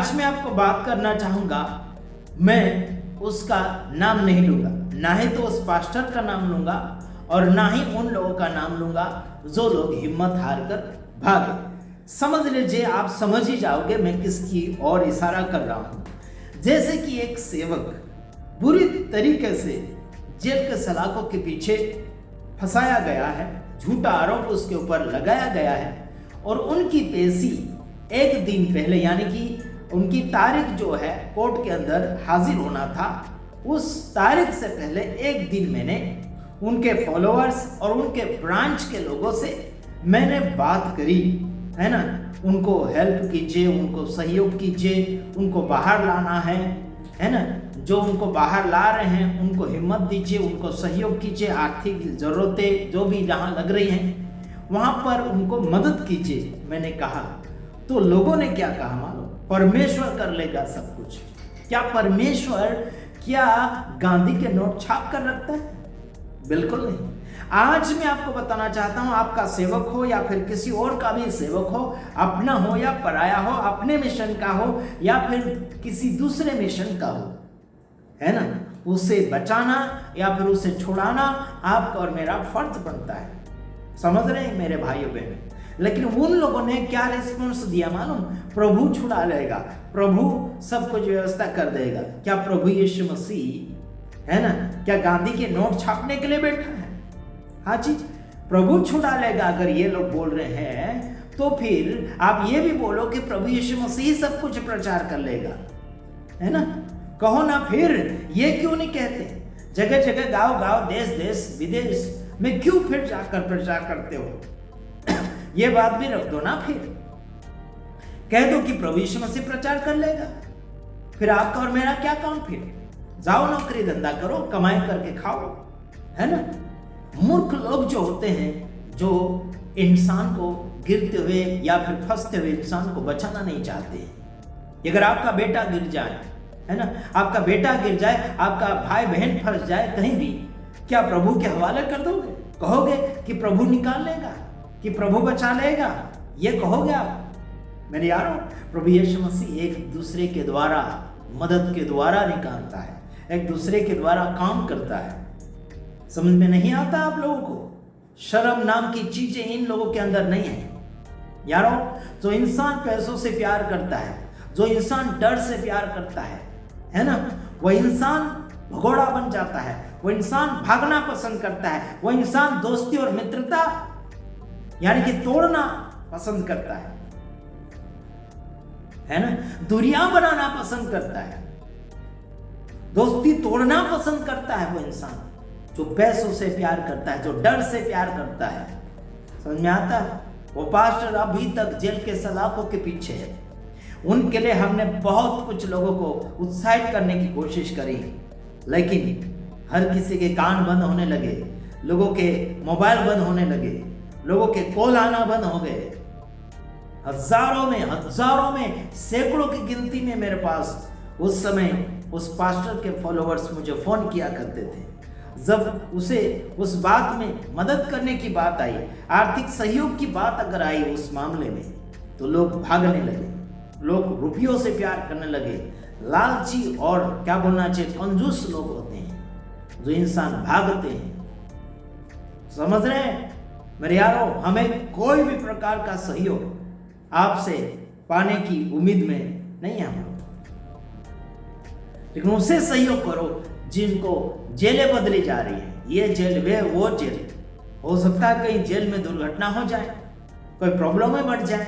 आज मैं आपको बात करना चाहूंगा, मैं उसका नाम नहीं लूंगा, ना ही तो उस पास्टर का नाम लूंगा और ना ही उन लोगों का नाम लूंगा जो लोग हिम्मत हार कर भागे। समझ लीजिए, आप समझ ही जाओगे मैं किसकी ओर इशारा कर रहा हूं। जैसे कि एक सेवक बुरी तरीके से जेल के सलाखों के पीछे फंसाया गया है, झूठा आरोप उसके ऊपर लगाया गया है और उनकी पेशी एक दिन पहले, यानी कि उनकी तारीख जो है कोर्ट के अंदर हाजिर होना था, उस तारीख से पहले एक दिन मैंने उनके फॉलोअर्स और उनके ब्रांच के लोगों से मैंने बात करी, है ना। उनको हेल्प कीजिए, उनको सहयोग कीजिए, उनको बाहर लाना है ना। जो उनको बाहर ला रहे हैं उनको हिम्मत दीजिए, उनको सहयोग कीजिए, आर्थिक ज़रूरतें जो भी जहाँ लग रही हैं वहाँ पर उनको मदद कीजिए, मैंने कहा। तो लोगों ने क्या कहा मालूम? परमेश्वर कर लेगा सब कुछ। क्या परमेश्वर क्या गांधी के नोट छाप कर रखता है? बिल्कुल नहीं। आज मैं आपको बताना चाहता हूं, आपका सेवक हो या फिर किसी और का भी सेवक हो, अपना हो या पराया हो, अपने मिशन का हो या फिर किसी दूसरे मिशन का हो, है ना, उसे बचाना या फिर उसे छुड़ाना आपका और मेरा फर्ज बनता है। समझ रहे हैं मेरे भाइयों बहन? लेकिन उन लोगों ने क्या रिस्पॉन्स दिया मालूम? प्रभु छुड़ा लेगा, प्रभु सब कुछ व्यवस्था कर देगा। क्या प्रभु यीशु मसीह, है ना, क्या गांधी के नोट छापने के लिए बैठा है? हाँ जी, प्रभु छुड़ा लेगा अगर ये लोग बोल रहे हैं, तो फिर आप ये भी बोलो कि प्रभु यीशु मसीह सब कुछ प्रचार कर लेगा, है ना। कहो ना फिर, ये क्यों नहीं कहते? जगह जगह, गांव गांव, देश देश, विदेश में क्यों फिर जाकर प्रचार करते हो? ये बात भी रख दो ना, फिर कह दो कि प्रभु यीशु मसीह प्रचार कर लेगा। फिर आपका और मेरा क्या काम? फिर जाओ नौकरी धंधा करो, कमाई करके खाओ, है ना। मूर्ख लोग जो होते हैं, जो इंसान को गिरते हुए या फिर फंसते हुए इंसान को बचाना नहीं चाहते हैं। अगर आपका बेटा गिर जाए, है ना, आपका बेटा गिर जाए, आपका भाई बहन फंस जाए कहीं भी, क्या प्रभु के हवाले कर दोगे? कहोगे कि प्रभु निकाल लेगा, कि प्रभु बचा लेगा, ये कहोगे आप? मेरे यारों, प्रभु यीशु मसीह एक दूसरे के द्वारा, मदद के द्वारा निकालता है, एक दूसरे के द्वारा काम करता है। समझ में नहीं आता आप लोगों को? शर्म नाम की चीजें इन लोगों के अंदर नहीं है यारों। जो इंसान पैसों से प्यार करता है, जो इंसान डर से प्यार करता है ना, वह इंसान भगोड़ा बन जाता है, वो इंसान भागना पसंद करता है, वो इंसान दोस्ती और मित्रता यानी कि तोड़ना पसंद करता है ना, दूरियां बनाना पसंद करता है, दोस्ती तोड़ना पसंद करता है। वो इंसान जो पैसों से प्यार करता है, जो डर से प्यार करता है, समझ में आता है? वो पास्टर अभी तक जेल के सलाखों के पीछे है। उनके लिए हमने बहुत कुछ लोगों को उत्साहित करने की कोशिश करी, लेकिन हर किसी के कान बंद होने लगे, लोगों के मोबाइल बंद होने लगे, लोगों के कॉल आना बंद हो गए। हजारों में सैकड़ों की गिनती में मेरे पास उस समय उस पास्टर के फॉलोअर्स मुझे फोन किया करते थे। जब उसे उस बात में मदद करने की बात आई, आर्थिक सहयोग की बात अगर आई उस मामले में, तो लोग भागने लगे, लोग रुपयों से प्यार करने लगे। लालची और क्या बोलना चाहिए, कंजूस लोग होते हैं जो इंसान भागते हैं। समझ रहे हैं मेरे यारों? हमें कोई भी प्रकार का सहयोग आपसे पाने की उम्मीद में नहीं है हम लोग, लेकिन उसे सहयोग करो जिनको जेलें बदली जा रही है, ये जेल वे वो जेल। हो सकता है कहीं जेल में दुर्घटना हो जाए, कोई प्रॉब्लम में बढ़ जाए,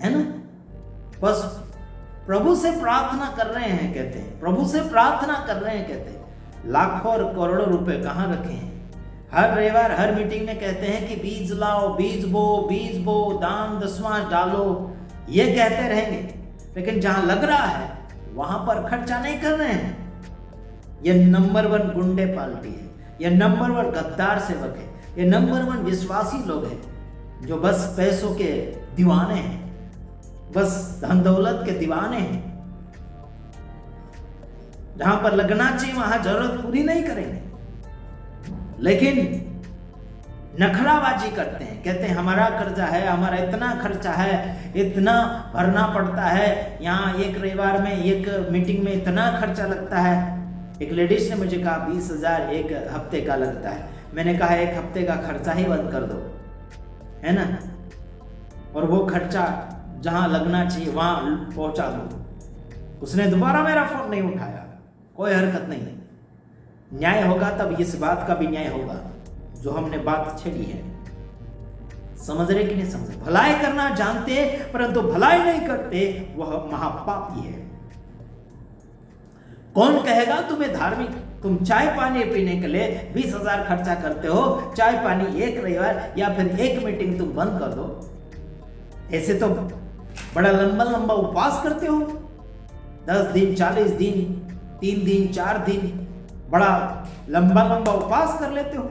है ना। बस प्रभु से प्रार्थना कर रहे हैं, कहते हैं, प्रभु से प्रार्थना कर रहे हैं, कहते हैं। लाखों और करोड़ों रुपए कहाँ रखे हैं? हर रविवार हर मीटिंग में कहते हैं कि बीज लाओ, बीज बो, दान दसवां डालो, ये कहते रहेंगे, लेकिन जहां लग रहा है वहां पर खर्चा नहीं कर रहे हैं। ये नंबर 1 गुंडे पार्टी है, ये नंबर 1 गद्दार सेवक है, ये नंबर 1 विश्वासी लोग हैं जो बस पैसों के दीवाने हैं, बस धन दौलत के दीवाने हैं। जहां पर लगना चाहिए वहां जरूरत पूरी नहीं करेंगे, लेकिन नखराबाजी करते हैं, कहते हैं हमारा कर्जा है, हमारा इतना खर्चा है, इतना भरना पड़ता है, यहाँ एक रविवार में एक मीटिंग में इतना खर्चा लगता है। एक लेडीज ने मुझे कहा 20,000 एक हफ्ते का लगता है। मैंने कहा एक हफ्ते का खर्चा ही बंद कर दो, है ना, और वो खर्चा जहाँ लगना चाहिए वहाँ पहुँचा दो। उसने दोबारा मेरा फोन नहीं उठाया, कोई हरकत नहीं। न्याय होगा तब इस बात का भी न्याय होगा जो हमने बात छेड़ी है। समझ रहे कि नहीं समझे? भलाई करना जानते परंतु भलाई नहीं करते, वह महापापी है। कौन कहेगा तुम्हें धार्मिक? तुम चाय पानी पीने के लिए 20,000 खर्चा करते हो, चाय पानी एक रविवार या फिर एक मीटिंग तुम बंद कर दो। ऐसे तो बड़ा लंबा लंबा उपवास करते हो, 10 दिन 40 दिन 3 दिन 4 दिन बड़ा लंबा लंबा उपवास कर लेते हो।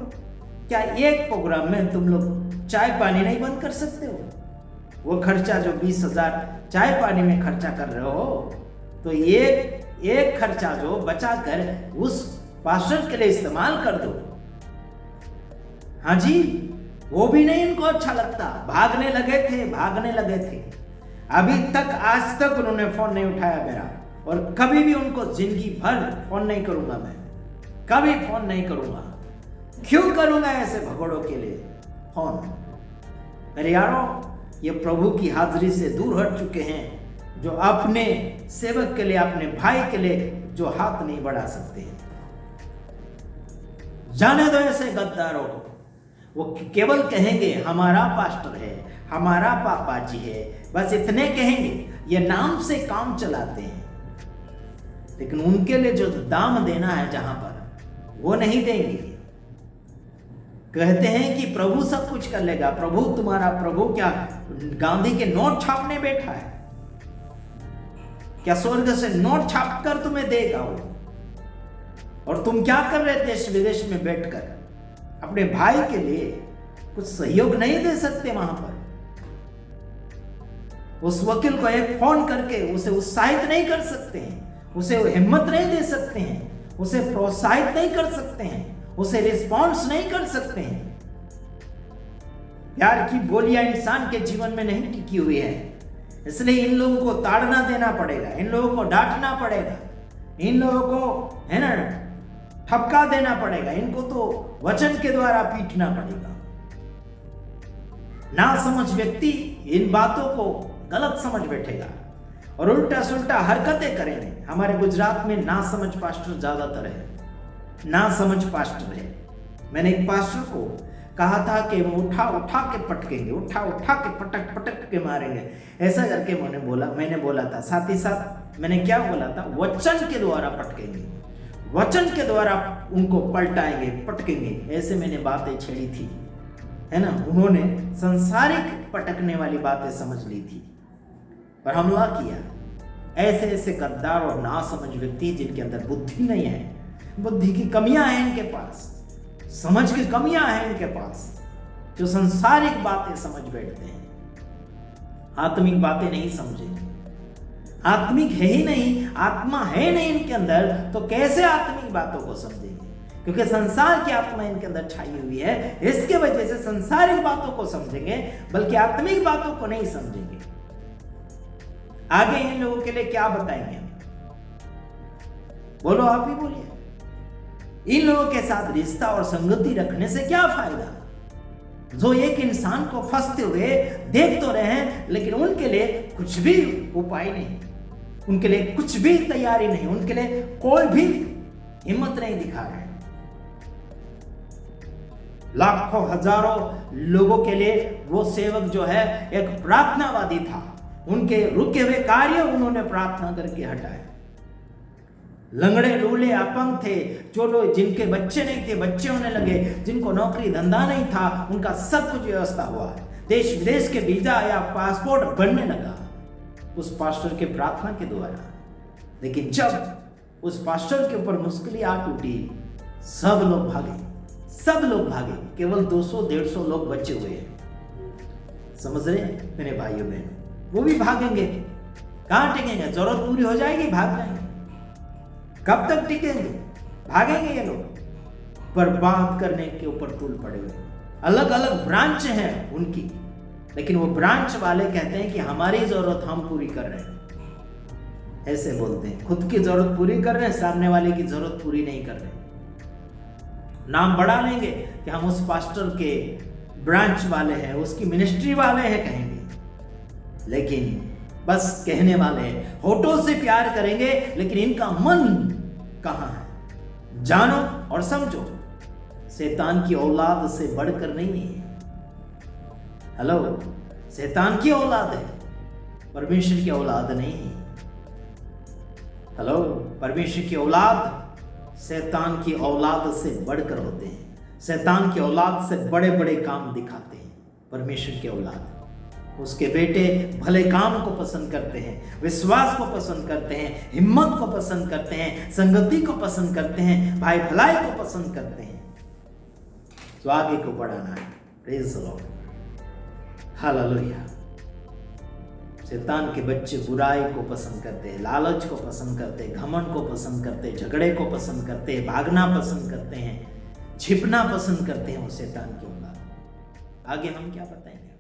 क्या एक प्रोग्राम में तुम लोग चाय पानी नहीं बंद कर सकते हो? वो खर्चा जो 20,000 चाय पानी में खर्चा कर रहे हो, तो एक खर्चा जो बचा कर उस पास्टर के लिए इस्तेमाल कर दो। हाँ जी, वो भी नहीं इनको अच्छा लगता। भागने लगे थे। अभी तक आज तक उन्होंने फोन नहीं उठाया मेरा, और कभी भी उनको जिंदगी भर फोन नहीं करूंगा। मैं कभी फोन नहीं करूंगा। क्यों करूंगा ऐसे भगोड़ों के लिए फोन? मेरे यारों, ये प्रभु की हाजिरी से दूर हट चुके हैं, जो अपने सेवक के लिए, अपने भाई के लिए जो हाथ नहीं बढ़ा सकते हैं। जाने दो ऐसे गद्दारों को। वो केवल कहेंगे हमारा पास्टर है, हमारा पापा जी है, बस इतने कहेंगे। ये नाम से काम चलाते हैं, लेकिन उनके लिए जो दाम देना है जहां पर, वो नहीं देंगे। कहते हैं कि प्रभु सब कुछ कर लेगा। प्रभु तुम्हारा प्रभु क्या गांधी के नोट छापने बैठा है? क्या स्वर्ग से नोट छाप कर तुम्हें देगा वो? और तुम क्या कर रहे देश विदेश में बैठकर? अपने भाई के लिए कुछ सहयोग नहीं दे सकते वहां पर? उस वकील को एक फोन करके उसे उत्साहित नहीं कर सकते हैं, उसे हिम्मत नहीं दे सकते हैं, उसे प्रोत्साहित नहीं कर सकते हैं, उसे रिस्पॉन्स नहीं कर सकते हैं। प्यार की बोलियां इंसान के जीवन में नहीं टिकी हुई है, इसलिए इन लोगों को ताड़ना देना पड़ेगा, इन लोगों को डांटना पड़ेगा, इन लोगों को, है ना, ठपका देना पड़ेगा, इनको तो वचन के द्वारा पीटना पड़ेगा। ना समझ व्यक्ति इन बातों को गलत समझ बैठेगा और उल्टा सुल्टा हरकतें करेंगे। हमारे गुजरात में ना समझ पास्टर ज्यादातर है, ना समझ पास्टर है। मैंने एक पास्टर को कहा था कि वो उठा के पटकेंगे, उठा के पटक के मारेंगे, ऐसा करके मैंने बोला था। साथ ही साथ मैंने क्या बोला था? वचन के द्वारा पटकेंगे, वचन के द्वारा उनको पलटाएंगे, पटकेंगे, ऐसे मैंने बातें छेड़ी थी, है ना। उन्होंने संसारिक पटकने वाली बातें समझ ली थी पर हमला किया। ऐसे गद्दार और नासमझ व्यक्ति जिनके अंदर बुद्धि नहीं है, बुद्धि की कमियां हैं इनके पास, समझ की कमियां हैं इनके पास, जो संसारिक बातें समझ बैठते हैं, आत्मिक बातें नहीं समझेंगे। आत्मिक है ही नहीं, आत्मा है नहीं इनके अंदर, तो कैसे आत्मिक बातों को समझेंगे? क्योंकि संसार की आत्मा इनके अंदर छाई हुई है, इसके वजह से संसारिक बातों को समझेंगे, बल्कि आत्मिक बातों को नहीं समझेंगे। आगे इन लोगों के लिए क्या बताएंगे? बोलो, आप ही बोलिए। इन लोगों के साथ रिश्ता और संगति रखने से क्या फायदा, जो एक इंसान को फंसते हुए देख तो रहे हैं, लेकिन उनके लिए कुछ भी उपाय नहीं, उनके लिए कुछ भी तैयारी नहीं, उनके लिए कोई भी हिम्मत नहीं दिखा रहे हैं। लाखों हजारों लोगों के लिए वो सेवक जो है एक प्रार्थनावादी था, उनके रुके हुए कार्य उन्होंने प्रार्थना करके हटाए। लंगड़े लूले अपंग थे, जो लोग जिनके बच्चे नहीं थे बच्चे होने लगे, जिनको नौकरी धंधा नहीं था उनका सब कुछ व्यवस्था हुआ, देश विदेश के वीजा या पासपोर्ट बनने लगा उस पास्टर के प्रार्थना के द्वारा। लेकिन जब उस पास्टर के ऊपर मुश्किलें आ टूटी, सब लोग भागे, केवल 200-150 लोग बचे हुए हैं। समझ रहे मेरे भाइयों बहनों? वो भी भागेंगे, कहां टिकेंगे? जरूरत पूरी हो जाएगी, भाग जाएंगे। कब तक टिकेंगे? भागेंगे ये लोग, बर्बाद करने के ऊपर तुल पड़े हुए। अलग अलग ब्रांच हैं उनकी, लेकिन वो ब्रांच वाले कहते हैं कि हमारी जरूरत हम पूरी कर रहे हैं। ऐसे बोलते हैं, खुद की जरूरत पूरी कर रहे हैं, सामने वाले की जरूरत पूरी नहीं कर रहे। नाम बढ़ा लेंगे कि हम उस पास्टर के ब्रांच वाले हैं, उसकी मिनिस्ट्री वाले हैं कहेंगे, लेकिन बस कहने वाले हैं। होठों से प्यार करेंगे लेकिन इनका मन कहां है? जानो और समझो, शैतान की औलाद से बढ़कर नहीं है। हेलो, शैतान की औलाद है, परमेश्वर की औलाद नहीं है। हेलो, परमेश्वर की औलाद शैतान की औलाद से बढ़कर होते हैं। शैतान की औलाद से बड़े बड़े काम दिखाते हैं। परमेश्वर की औलाद, उसके बेटे भले काम को पसंद करते हैं, विश्वास को पसंद करते हैं, हिम्मत को पसंद करते हैं, संगति को पसंद करते हैं, भाई भलाई को पसंद करते हैं। तो आगे को बढ़ाना है। Praise the Lord, hallelujah. शैतान के बच्चे बुराई को पसंद करते हैं, लालच को पसंद करते हैं, घमंड को पसंद करते हैं, झगड़े को पसंद करते हैं, भागना पसंद करते हैं, छिपना पसंद करते हैं। वो शैतान की औलाद। आगे हम क्या बताएंगे?